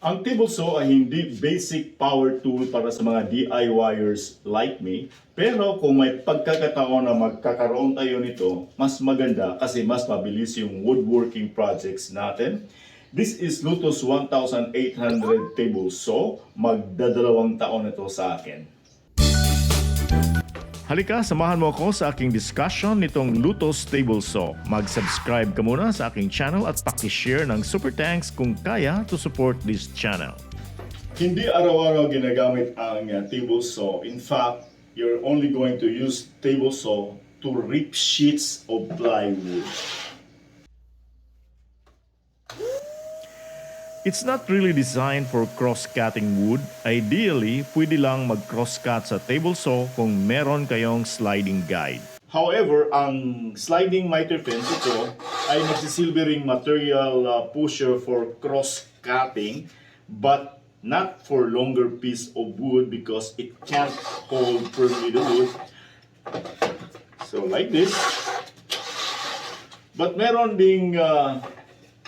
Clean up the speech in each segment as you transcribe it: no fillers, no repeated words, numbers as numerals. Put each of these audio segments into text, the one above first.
Ang table saw ay hindi basic power tool para sa mga DIYers like me. Pero kung may pagkakataon na magkakaroon tayo nito, mas maganda kasi mas mabilis yung woodworking projects natin. This is Lotus 1800 table saw. Magdadalawang taon ito sa akin. Halika, samahan mo ako sa aking discussion nitong Lotus Table Saw. Mag-subscribe ka muna sa aking channel at paki-share ng super thanks kung kaya to support this channel. Hindi araw-araw ginagamit ang table saw. In fact, you're only going to use table saw to rip sheets of plywood. It's not really designed for cross-cutting wood. Ideally, pwede lang mag-cross-cut sa table saw kung meron kayong sliding guide. However, ang sliding miter fence ito ay nagsisilbering material pusher for cross-cutting but not for longer piece of wood because it can't hold firmly the wood. So like this. But meron ding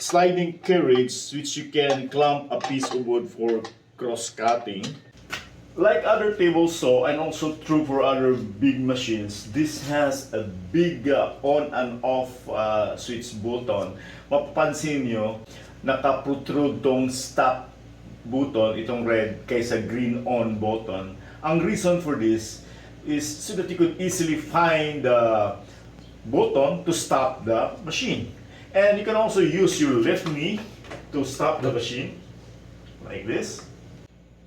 sliding carriage which you can clamp a piece of wood for cross-cutting. Like other table saw and also true for other big machines, this has a big on and off switch button. Mapapansin nyo, nakaprotrude tong stop button, itong red, kaysa green on button. Ang reason for this is so that you could easily find the button to stop the machine. And you can also use your left knee to stop the machine, like this.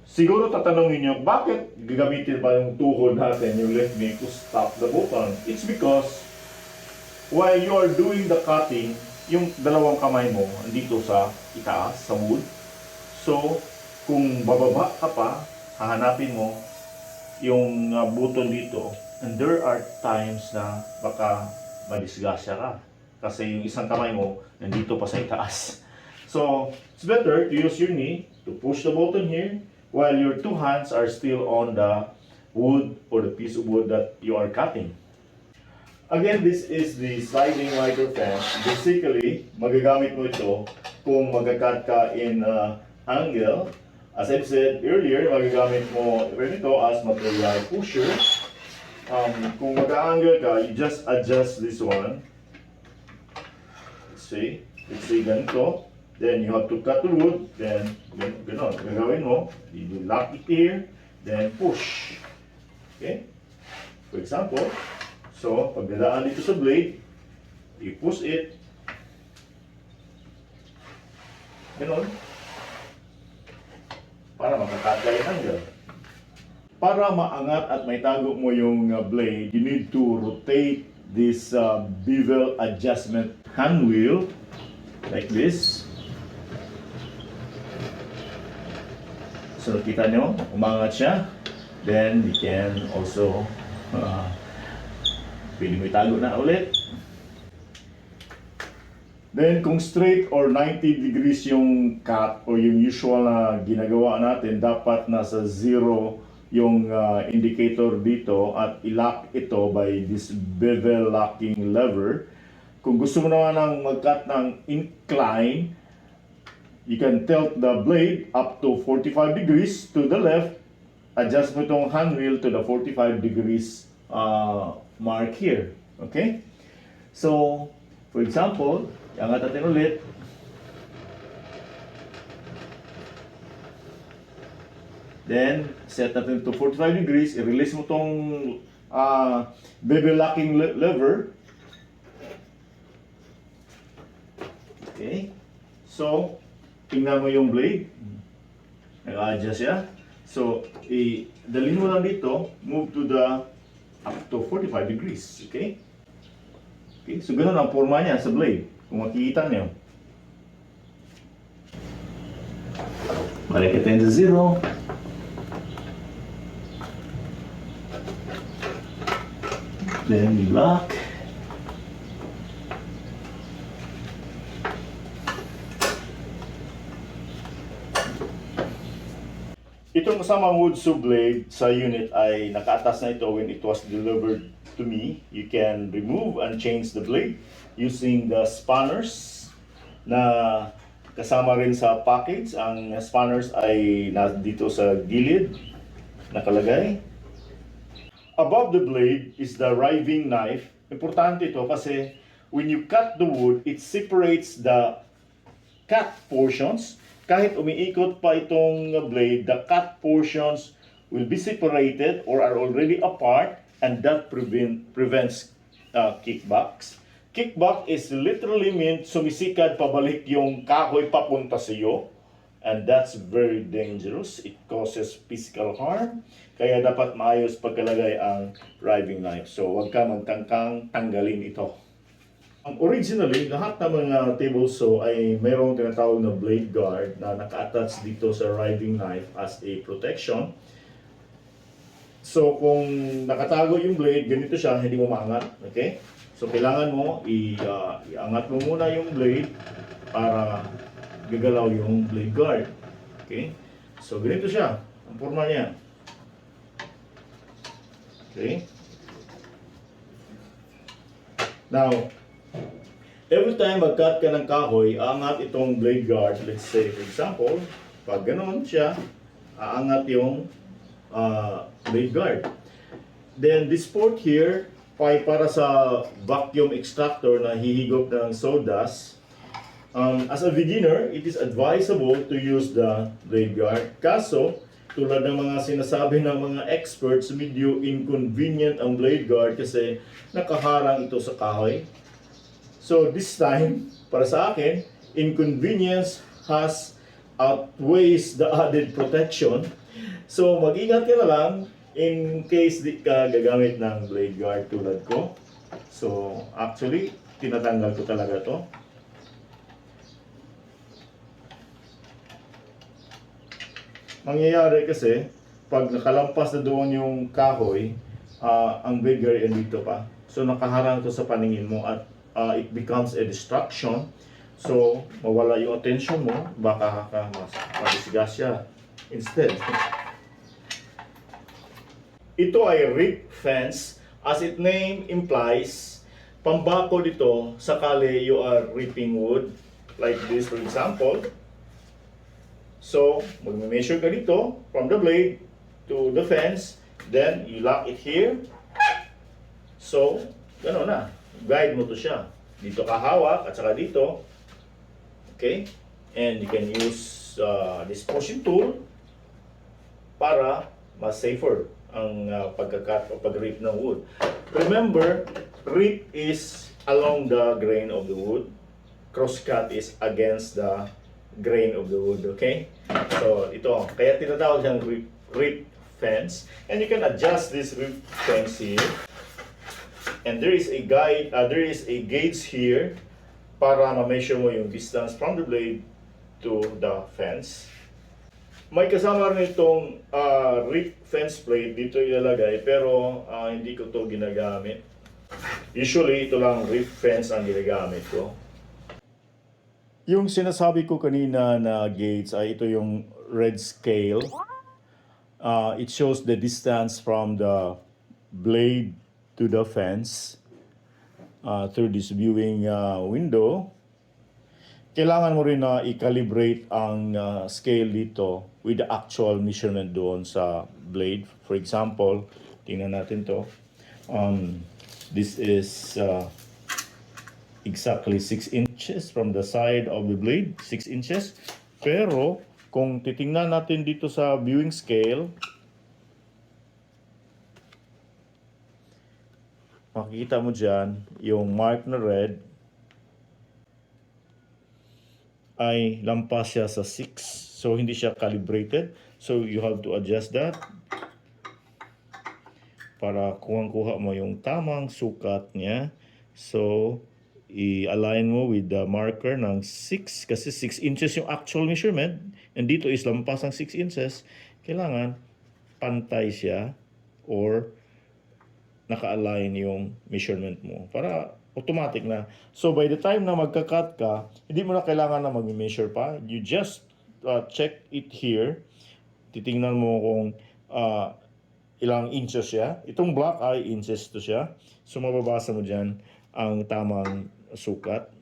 Siguro tatanungin niyo, bakit gagamitin ba yung tuhod natin, yung left knee, to stop the button? It's because while you are doing the cutting, yung dalawang kamay mo andito sa itaas, sa wood. So, kung bababa ka pa, hahanapin mo yung button dito. And there are times na baka madisgrasya ka. Kasi yung isang kamay mo, nandito pa sa itaas. So, it's better to use your knee to push the button here while your two hands are still on the wood or the piece of wood that you are cutting. Again, this is the sliding miter fence. Basically, magagamit mo ito kung mag-cut ka in angle. As I've said earlier, magagamit mo ito as material pusher. Kung mag-angle ka, you just adjust this one. Let's say ganito, then you have to cut the wood, then gano'n, gagawin mo, you lock it here, then push. Okay? For example, so, pagdadaan dito sa blade, you push it, gano'n, para makakat ka yung angle. Para maangat at may tago mo yung blade, you need to rotate this bevel adjustment hand wheel like this. So kita nyo, umangat siya. Then you can also pwede mo itago na ulit. Then kung straight or 90 degrees yung cut o yung usual na ginagawa natin, dapat nasa 0 yung indicator dito at i-lock ito by this bevel locking lever. Kung gusto mo naman ng mag-cut ng incline, you can tilt the blade up to 45 degrees to the left. Adjust mo itong hand wheel to the 45 degrees mark here. Okay? So, for example, iangat natin ulit. Then, set natin to 45 degrees. I-release mo itong bevel locking lever. Okay. So, tingnan mo yung blade. Nag-adjust siya. So, dalhin mo lang dito, move to the up to 45 degrees. Okay? Okay, so ganun ang forma niya sa blade. Kung makikita niyo. Balik natin sa 0. Then we lock. Itong kasamang wood saw blade sa unit ay nakaatas na ito when it was delivered to me. You can remove and change the blade using the spanners na kasama rin sa package. Ang spanners ay dito sa gilid nakalagay. Above the blade is the riving knife. Importante ito kasi when you cut the wood, it separates the cut portions. Kahit umiikot pa itong blade, the cut portions will be separated or are already apart, and that prevents kickbacks. Kickback is literally meant sumisikad pabalik yung kahoy papunta sa iyo, and that's very dangerous. It causes physical harm. Kaya dapat maayos pagkalagay ang riving knife. So huwag ka magtangkang tanggalin ito. Originally, lahat ng mga table saw ay mayroong tinatawag na blade guard na naka-attach dito sa riving knife as a protection. So kung nakatago yung blade, ganito siya, hindi mo maangat. Okay? So kailangan mo iangat mo muna yung blade para gagalaw yung blade guard. Okay? So ganito siya, ang forma niya. Okay? Now, every time mag-cut ka ng kahoy, aangat itong blade guard. Let's say, for example, pag ganoon siya, aangat yung blade guard. Then this port here ay para sa vacuum extractor na hihigop ng sawdust. As a beginner, it is advisable to use the blade guard. Kaso, tulad ng mga sinasabi ng mga experts, medyo inconvenient ang blade guard kasi nakaharang ito sa kahoy. So this time, para sa akin, inconvenience outweighs the added protection. So mag-ingat ka na lang in case di ka gagamit ng blade guard tulad ko. So actually, tinatanggal ko talaga to. Mangyayari kasi, pag nakalampas na doon yung kahoy, ang blade guard ay dito pa. So nakaharang to sa paningin mo at it becomes a distraction. So mawala yung attention mo, baka madisgrasya instead. Ito ay rip fence. As its name implies, pambako dito sakali you are ripping wood. Like this for example. So, mag-measure ka dito from the blade to the fence. Then, you lock it here. So, gano'n na. Guide mo to siya. Dito ka hawak at saka dito. Okay? And you can use this pushing tool para mas safer ang pagkakat o pag-rip ng wood. Remember, rip is along the grain of the wood. Cross-cut is against the grain of the wood. Okay? So, ito. Kaya tinatawag siyang rip fence. And you can adjust this rip fence here. And there is a gauge here para ma-measure mo yung distance from the blade to the fence. May kasama rin itong rip fence plate dito ilalagay, pero hindi ko to ginagamit. Usually, ito lang rip fence ang ginagamit ko. Yung sinasabi ko kanina na gauge ay ito yung red scale. It shows the distance from the blade to the fence through this viewing window. Kailangan mo rin na i-calibrate ang scale dito with the actual measurement doon sa blade. For example, tingnan natin to. This is exactly 6 inches from the side of the blade, 6 inches. Pero kung titingnan natin dito sa viewing scale, makikita mo dyan yung mark na red ay lampas siya sa 6. So, hindi siya calibrated. So, you have to adjust that para kuha mo yung tamang sukat niya. So, i-align mo with the marker ng 6 kasi 6 inches yung actual measurement. And dito is lampas ang 6 inches. Kailangan pantay siya or naka-align yung measurement mo para automatic na. So by the time na magka-cut ka, hindi mo na kailangan na mag-measure pa. You just check it here. Titingnan mo kung ilang inches siya. Itong black ay inches to siya. So mababasa mo dyan ang tamang sukat.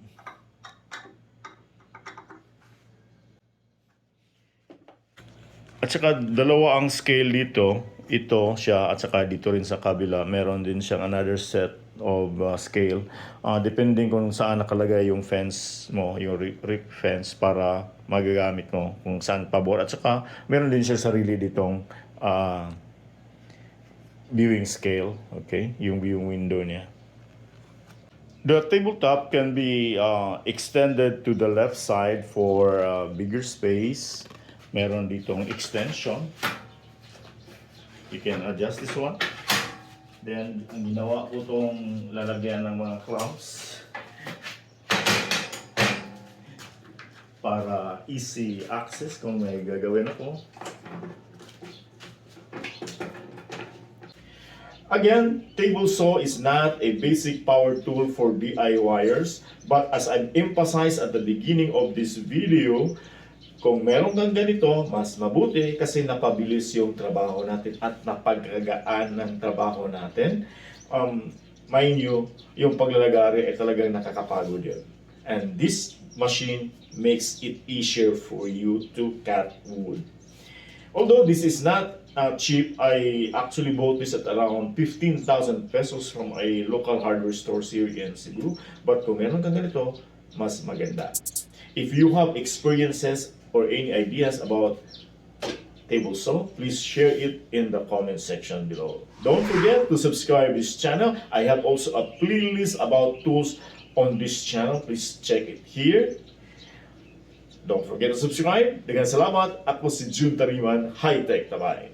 At saka dalawa ang scale dito. Ito siya at saka dito rin sa kabila. Meron din siyang another set of scale. Depending kung saan nakalagay yung fence mo, yung rip fence para magagamit mo kung saan pabor. At saka meron din siya sarili ditong viewing scale. Okay? Yung viewing window niya. The tabletop can be extended to the left side for bigger space. Meron ditong extension. You can adjust this one. Then, ang ginawa ko itong lalagyan ng mga clamps para easy access kung may gagawin ako. Again, table saw is not a basic power tool for DIYers, but as I've emphasized at the beginning of this video, kung meron kang ganito, mas mabuti kasi napabilis yung trabaho natin at napagagaan ng trabaho natin. Mind you, yung paglalagari ay talagang nakakapagod yun. And this machine makes it easier for you to cut wood. Although this is not cheap, I actually bought this at around 15,000 pesos from a local hardware store here in Cebu. But kung meron kang ganito, mas maganda. If you have experiences or any ideas about table saw, please share it in the comment section below. Don't forget to subscribe this channel. I have also a playlist about tools on this channel. Please check it here. Don't forget to subscribe. Dengan salamat. Ako si Jun Tariman. High Tech Tabay.